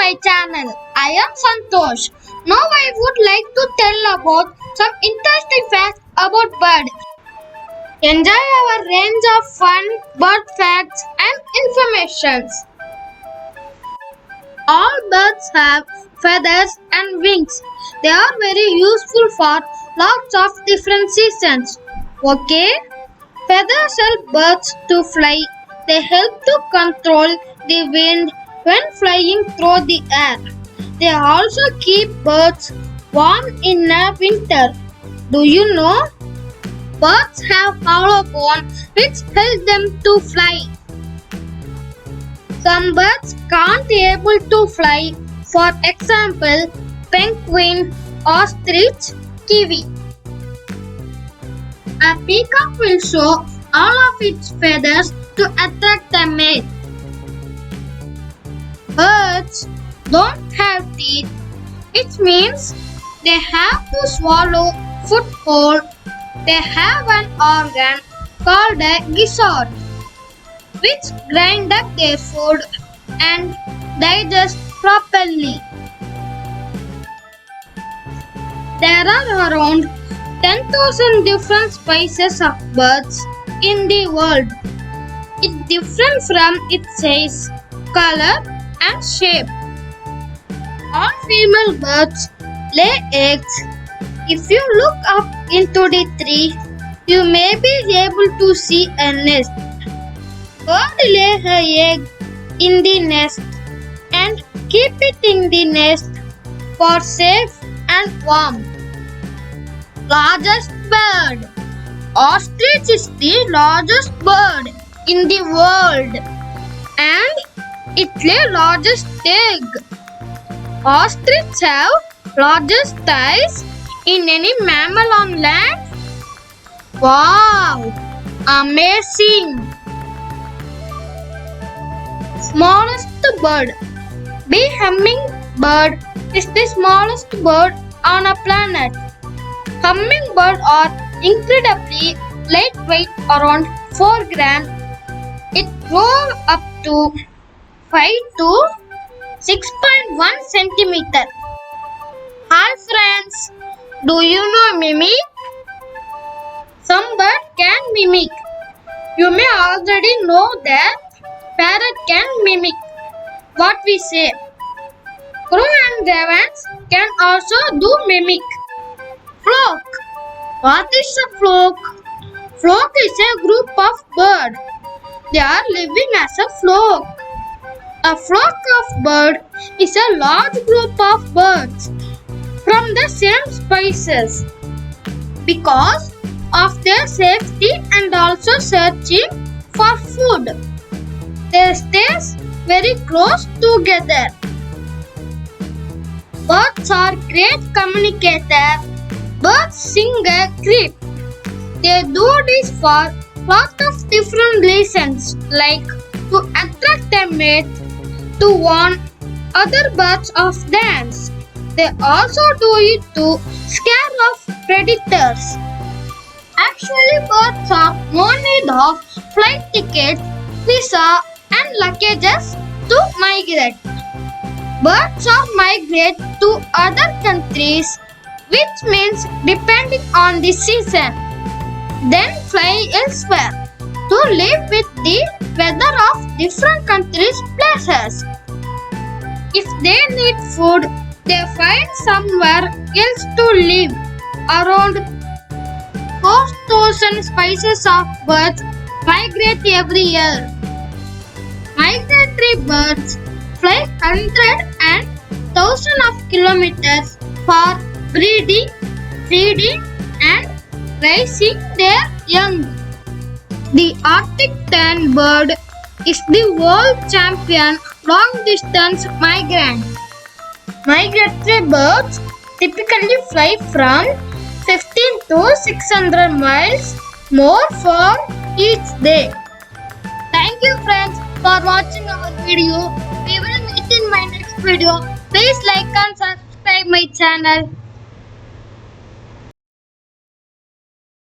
my channel. I am Santosh. Now I would like to tell about some interesting facts about birds. Enjoy our range of fun bird facts and informations. All birds have feathers and wings. They are very useful for lots of different seasons. Okay? Feathers help birds to fly. They help to control the wind when flying through the air. They also keep birds warm in the winter. Do you know? Birds have hollow bones which help them to fly. Some birds can't be able to fly. For example, penguin, ostrich, kiwi. A peacock will show all of its feathers to attract the mate. Birds don't have teeth. It means they have to swallow food whole. They have an organ called a gizzard, which grind up their food and digest properly. There are around 10,000 different species of birds in the world. It's different from its size, color, and shape. All female birds lay eggs. If you look up into the tree, you may be able to see a nest. Bird lay her egg in the nest and keep it in the nest for safe and warm. Largest bird. Ostrich is the largest bird in the world and it lays largest egg. Ostriches have largest thighs in any mammal on land. Wow! Amazing! Smallest bird. Bee hummingbird is the smallest bird on a planet. Hummingbirds are incredibly lightweight, around 4 grams. It grows up to 5 to 6.1 centimeter. Hi friends, do you know mimic? Some bird can mimic. You may already know that parrot can mimic what we say. Crow and ravens can also do mimic. Flock. What is a flock? Flock is a group of birds. They are living as a flock. A flock of birds is a large group of birds from the same species. Because of their safety and also searching for food, they stay very close together. Birds are great communicators. Birds sing a creep. They do this for lots of different reasons, like to attract a mate, to warn other birds of dance. They also do it to scare off predators. Actually, birds have no need of flight tickets, visa, and luggages to migrate. Birds are migrate to other countries, which means depending on the season, then fly elsewhere to live with the weather of different countries' places. If they need food, they find somewhere else to live. Around 4,000 species of birds migrate every year. Migratory birds fly hundreds and thousands of kilometers for breeding, feeding, and raising their young. The Arctic tern bird is the world champion long-distance migrant. Migratory birds typically fly from 15 to 600 miles more for each day. Thank you friends for watching our video. We will meet in my next video. Please like and subscribe my channel.